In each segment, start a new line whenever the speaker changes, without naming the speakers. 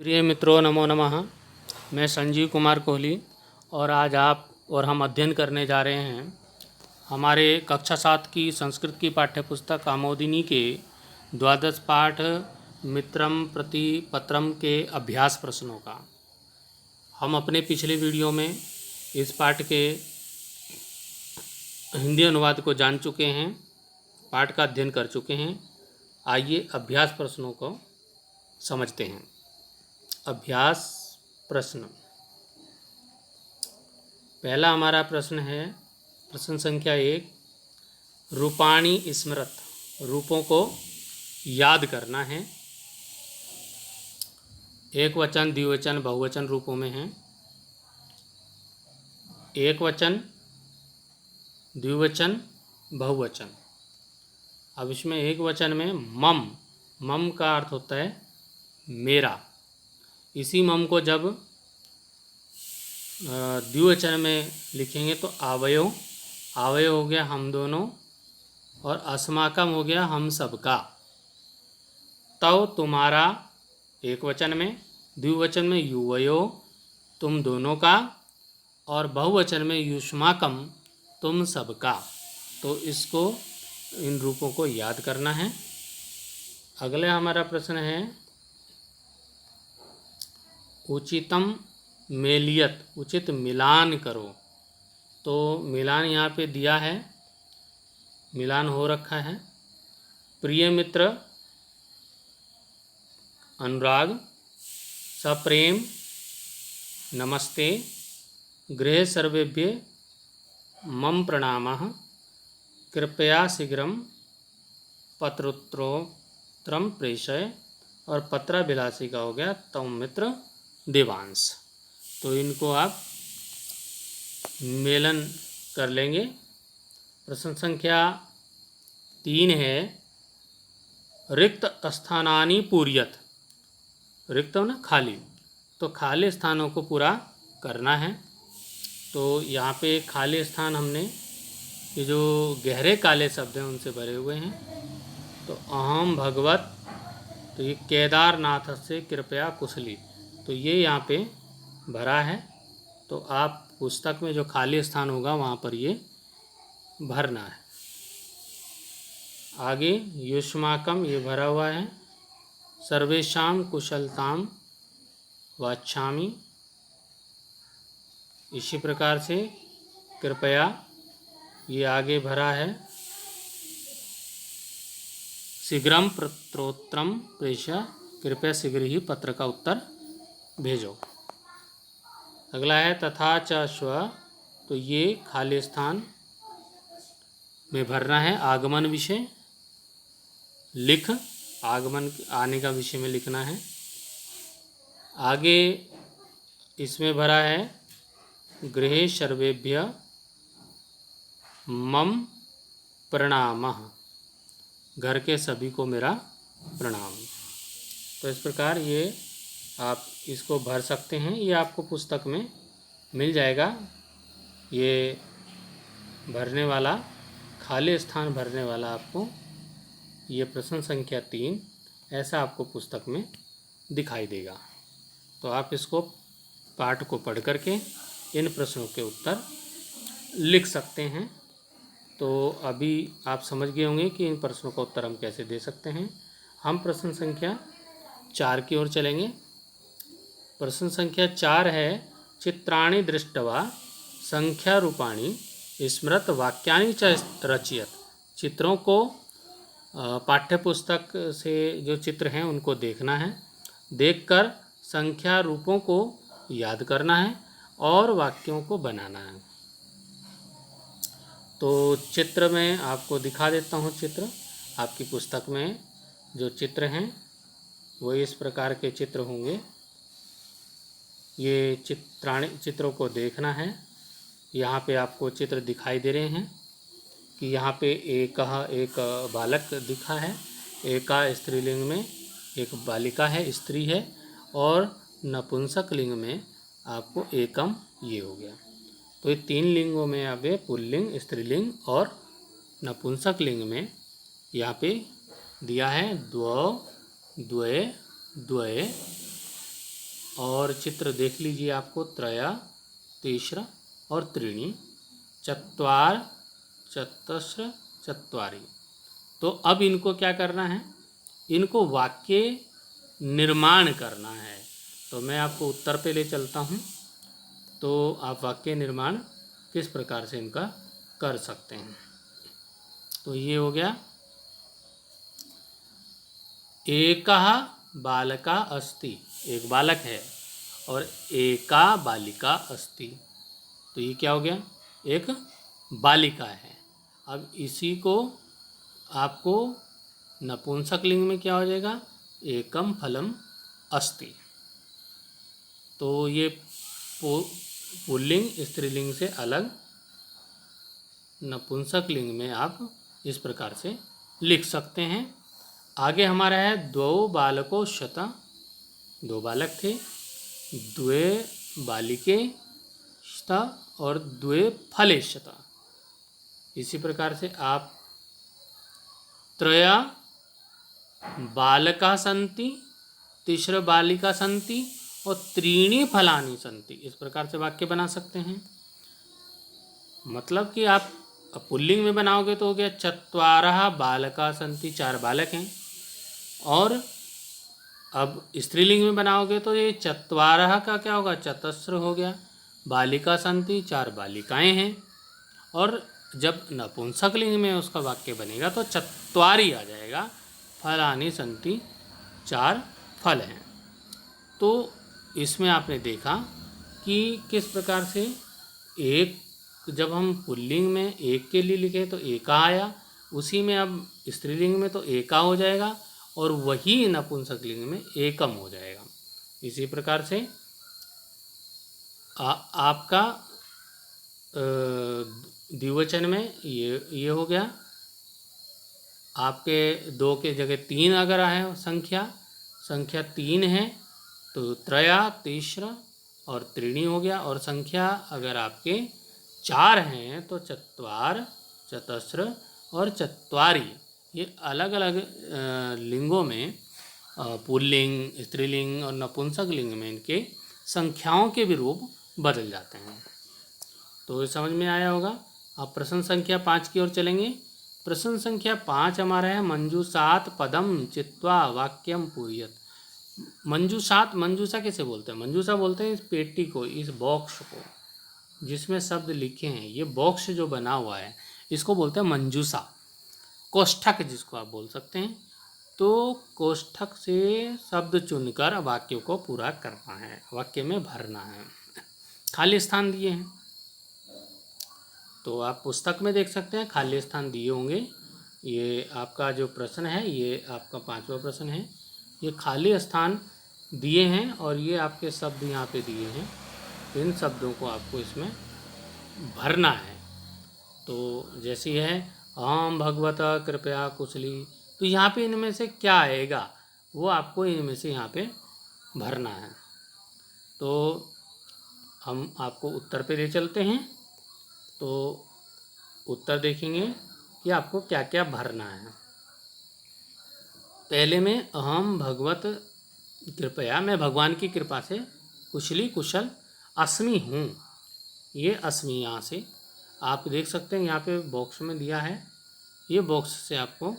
प्रिय मित्रों, नमो नमः। मैं संजीव कुमार कोहली और आज आप और हम अध्ययन करने जा रहे हैं हमारे कक्षा 7 की संस्कृत की पाठ्यपुस्तक आमोदिनी के द्वादश पाठ मित्रम प्रति पत्रम के अभ्यास प्रश्नों का। हम अपने पिछले वीडियो में इस पाठ के हिंदी अनुवाद को जान चुके हैं, पाठ का अध्ययन कर चुके हैं। आइए अभ्यास प्रश्नों को समझते हैं। अभ्यास प्रश्न। पहला हमारा प्रश्न है प्रश्न संख्या 1। रूपाणि स्मृत, रूपों को याद करना है। एक वचन, द्विवचन, बहुवचन रूपों में है। एक वचन, द्विवचन, बहुवचन। अब इसमें एक वचन में मम, मम का अर्थ होता है मेरा। इसी मम को जब द्विवचन में लिखेंगे तो आवयो, आवयो हो गया हम दोनों, और अस्माकम हो गया हम सबका। तव तुम्हारा एक वचन में, द्विवचन में युवयो तुम दोनों का, और बहुवचन में युष्माकम तुम सबका। तो इसको, इन रूपों को याद करना है। अगले हमारा प्रश्न है उचितम मेलियत, उचित मिलान करो। तो मिलान यहाँ पे दिया है, मिलान हो रखा है। प्रिय मित्र अनुराग, सप्रेम नमस्ते, गृहे सर्वेभ्य मम प्रणामः, कृपया शीघ्रम पत्रोत्तरम प्रेषय, और पत्राभिलाषी का हो गया तव मित्र देवांश। तो इनको आप मेलन कर लेंगे। प्रश्न संख्या 3 है रिक्त स्थानानि पूर्यत। रिक्त हो ना, खाली, तो खाली स्थानों को पूरा करना है। तो यहाँ पे खाली स्थान हमने ये जो गहरे काले शब्द हैं उनसे भरे हुए हैं। तो अहम भगवत, तो ये केदारनाथ से कृपया कुशली, तो ये यहाँ पे भरा है। तो आप पुस्तक में जो खाली स्थान होगा वहाँ पर ये भरना है। आगे युष्माकम, ये भरा हुआ है। सर्वेषां कुशलताम वाच्छामि, इसी प्रकार से कृपया, ये आगे भरा है। शीघ्रम पत्रोत्तरम प्रेषय, कृपया शीघ्र ही पत्र का उत्तर भेजो। अगला है तथा च स्व, तो ये खाली स्थान में भरना है। आगमन विषय लिख, आगमन आने का विषय में लिखना है। आगे इसमें भरा है गृहे सर्वेभ्य मम प्रणामः, घर के सभी को मेरा प्रणाम। तो इस प्रकार ये आप इसको भर सकते हैं। ये आपको पुस्तक में मिल जाएगा। ये भरने वाला, खाली स्थान भरने वाला आपको ये प्रश्न संख्या 3 ऐसा आपको पुस्तक में दिखाई देगा। तो आप इसको, पाठ को पढ़ करके इन प्रश्नों के उत्तर लिख सकते हैं। तो अभी आप समझ गए होंगे कि इन प्रश्नों का उत्तर हम कैसे दे सकते हैं। हम प्रश्न संख्या 4 की ओर चलेंगे। प्रश्न संख्या 4 है चित्राणि दृष्ट्वा संख्या रूपाणि स्मृत वाक्यानि च रचयत। चित्रों को, पाठ्यपुस्तक से जो चित्र हैं उनको देखना है, देखकर संख्या रूपों को याद करना है और वाक्यों को बनाना है। तो चित्र में आपको दिखा देता हूँ। चित्र आपकी पुस्तक में जो चित्र हैं वो इस प्रकार के चित्र होंगे। ये चित्रों को देखना है। यहाँ पे आपको चित्र दिखाई दे रहे हैं कि यहाँ पे एक बालक दिखा है, एका स्त्रीलिंग में एक बालिका है, स्त्री है, और नपुंसक लिंग में आपको एकम, ये हो गया। तो ये 3 लिंगों में यहाँ पे पुल्लिंग, स्त्रीलिंग और नपुंसक लिंग में यहाँ पे दिया है द्वौ, द्वय, द्वय, और चित्र देख लीजिए, आपको त्रय, तीस्र और त्रीणि, चत्वार, चतस्र, चत्वारि। तो अब इनको क्या करना है, इनको वाक्य निर्माण करना है। तो मैं आपको उत्तर पे ले चलता हूँ। तो आप वाक्य निर्माण किस प्रकार से इनका कर सकते हैं। तो ये हो गया, एकः बालका अस्ति, एक बालक है, और एका बालिका अस्ति। तो ये क्या हो गया, एक बालिका है। अब इसी को आपको नपुंसक लिंग में क्या हो जाएगा, एकम फलम अस्ति। तो ये पुल्लिंग स्त्रीलिंग से अलग नपुंसक लिंग में आप इस प्रकार से लिख सकते हैं। आगे हमारा है द्वौ बालको शता, दो बालक थे, द्वे बालिके शता और द्वे फले शता। इसी प्रकार से आप त्रया बालका सन्ति, तीसरा बालिका सन्ति और त्रीणि फलानि सन्ति, इस प्रकार से वाक्य बना सकते हैं। मतलब कि आप पुल्लिंग में बनाओगे तो हो गया चत्वारः बालका सन्ति, चार बालक हैं। और अब स्त्रीलिंग में बनाओगे तो ये चत्वारः का क्या होगा, चतस्र हो गया, बालिका सन्ति, चार बालिकाएं हैं। और जब नपुंसक लिंग में उसका वाक्य बनेगा तो चत्वारि आ जाएगा, फलानि सन्ति, चार फल हैं। तो इसमें आपने देखा कि किस प्रकार से एक, जब हम पुल्लिंग में एक के लिए लिखे तो एका आया, उसी में अब स्त्रीलिंग में तो एका हो जाएगा, और वही नपुंसक लिंग में एकम हो जाएगा। इसी प्रकार से आपका द्विवचन में ये हो गया, आपके दो के जगह तीन अगर आए संख्या तीन है तो त्रया, तीस्र और त्रीणि हो गया। और संख्या अगर आपके चार हैं तो चत्वार, चतस्र और चत्वारि। ये अलग अलग लिंगों में, पुल्लिंग, स्त्रीलिंग और नपुंसक लिंग में इनके संख्याओं के भी रूप बदल जाते हैं। तो ये समझ में आया होगा। अब प्रश्न संख्या 5 की ओर चलेंगे। प्रश्न संख्या 5 हमारा है, मंजूषात पदम चित्वा वाक्यम पूरयत। मंजूषात, मंजूषा कैसे बोलते हैं, मंजूषा बोलते हैं इस पेटी को, इस बॉक्स को जिसमें शब्द लिखे हैं, ये बॉक्स जो बना हुआ है इसको बोलते हैं मंजूषा, कोष्ठक जिसको आप बोल सकते हैं। तो कोष्ठक से शब्द चुनकर वाक्यों को पूरा करना है, वाक्य में भरना है। खाली स्थान दिए हैं तो आप पुस्तक में देख सकते हैं, खाली स्थान दिए होंगे। ये आपका जो प्रश्न है, ये आपका 5वां प्रश्न है। ये खाली स्थान दिए हैं और ये आपके शब्द यहाँ पे दिए हैं। इन शब्दों को आपको इसमें भरना है। तो जैसी है अहम भगवता कृपया कुशली, तो यहाँ पे इनमें से क्या आएगा वो आपको इनमें से यहाँ पे भरना है। तो हम आपको उत्तर पे ले चलते हैं। तो उत्तर देखेंगे कि आपको क्या क्या भरना है। पहले में अहम भगवत कृपया, मैं भगवान की कृपा से कुशली कुशल अस्मि हूँ। ये अस्मि यहाँ से आप देख सकते हैं, यहाँ पे बॉक्स में दिया है, ये बॉक्स से आपको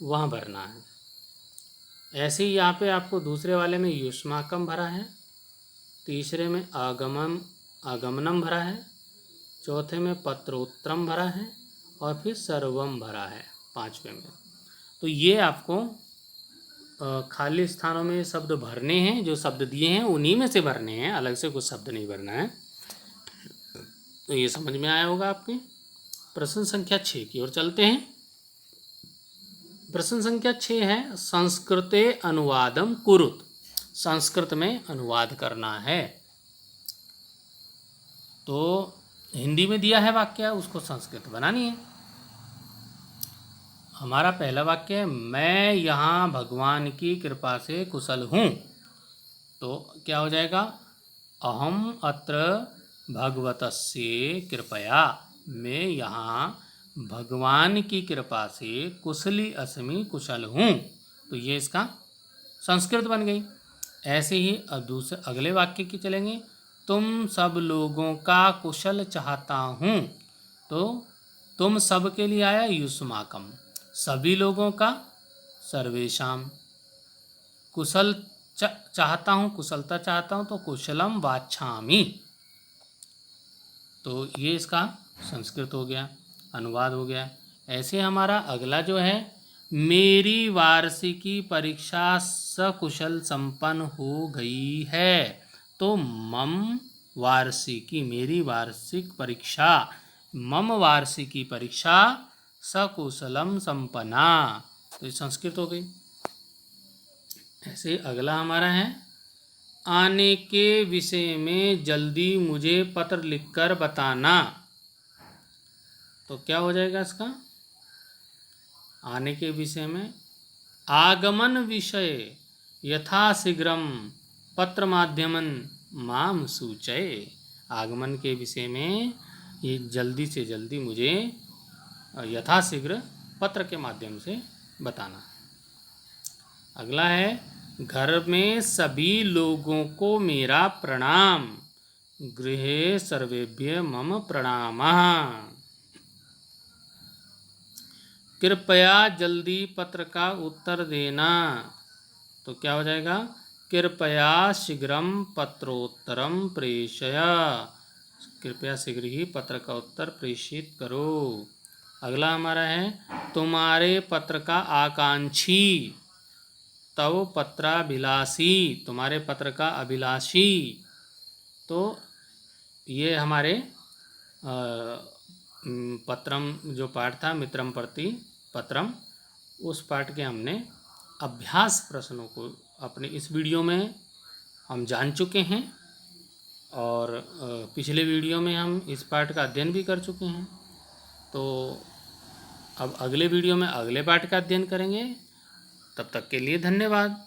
वहाँ भरना है। ऐसे ही यहाँ पे आपको दूसरे वाले में युष्माकम भरा है, तीसरे में आगमनम भरा है, चौथे में पत्रोत्तरम भरा है और फिर सर्वम भरा है 5वें में। तो ये आपको खाली स्थानों में शब्द भरने हैं, जो शब्द दिए हैं उन्हीं में से भरने हैं, अलग से कुछ शब्द नहीं भरना है। तो ये समझ में आया होगा आपके। प्रश्न संख्या 6 की ओर चलते हैं। प्रश्न संख्या 6 है, संस्कृते अनुवादम कुरुत, संस्कृत में अनुवाद करना है। तो हिंदी में दिया है वाक्य, उसको संस्कृत बनानी है। हमारा पहला वाक्य है, मैं यहाँ भगवान की कृपा से कुशल हूँ। तो क्या हो जाएगा, अहम अत्र भगवतस्य कृपया, मैं यहाँ भगवान की कृपा से कुशली अस्मि, कुशल हूँ। तो ये इसका संस्कृत बन गई। ऐसे ही अब दूसरे अगले वाक्य की चलेंगे। तुम सब लोगों का कुशल चाहता हूँ। तो तुम सब के लिए आया युष्माकम, सभी लोगों का सर्वेशाम, कुशल चाहता हूँ, कुशलता चाहता हूँ तो कुशलम वाच्छामि। तो ये इसका संस्कृत हो गया, अनुवाद हो गया। ऐसे हमारा अगला जो है, मेरी वार्षिकी परीक्षा सकुशल संपन्न हो गई है। तो मम वार्षिकी, मेरी वार्षिक परीक्षा, मम वार्षिकी परीक्षा सकुशलम संपन्ना। तो ये संस्कृत हो गई। ऐसे अगला हमारा है, आने के विषय में जल्दी मुझे पत्र लिखकर बताना। तो क्या हो जाएगा इसका, आने के विषय में, आगमन विषय यथाशीघ्रम पत्र माध्यमन माम सूचय। आगमन के विषय में ये जल्दी से जल्दी मुझे यथाशीघ्र पत्र के माध्यम से बताना। अगला है, घर में सभी लोगों को मेरा प्रणाम, गृहे सर्वेभ्य मम प्रणामः। कृपया जल्दी पत्र का उत्तर देना। तो क्या हो जाएगा, कृपया शीघ्रम पत्रोत्तरम प्रेषय, कृपया शीघ्र ही पत्र का उत्तर प्रेषित करो। अगला हमारा है, तुम्हारे पत्र का आकांक्षी, तव पत्राभिलाषी, तुम्हारे पत्र का अभिलाषी। तो ये हमारे पत्रम जो पाठ था, मित्रम प्रति पत्रम, उस पाठ के हमने अभ्यास प्रश्नों को अपने इस वीडियो में हम जान चुके हैं, और पिछले वीडियो में हम इस पाठ का अध्ययन भी कर चुके हैं। तो अब अगले वीडियो में अगले पाठ का अध्ययन करेंगे। तब तक के लिए धन्यवाद।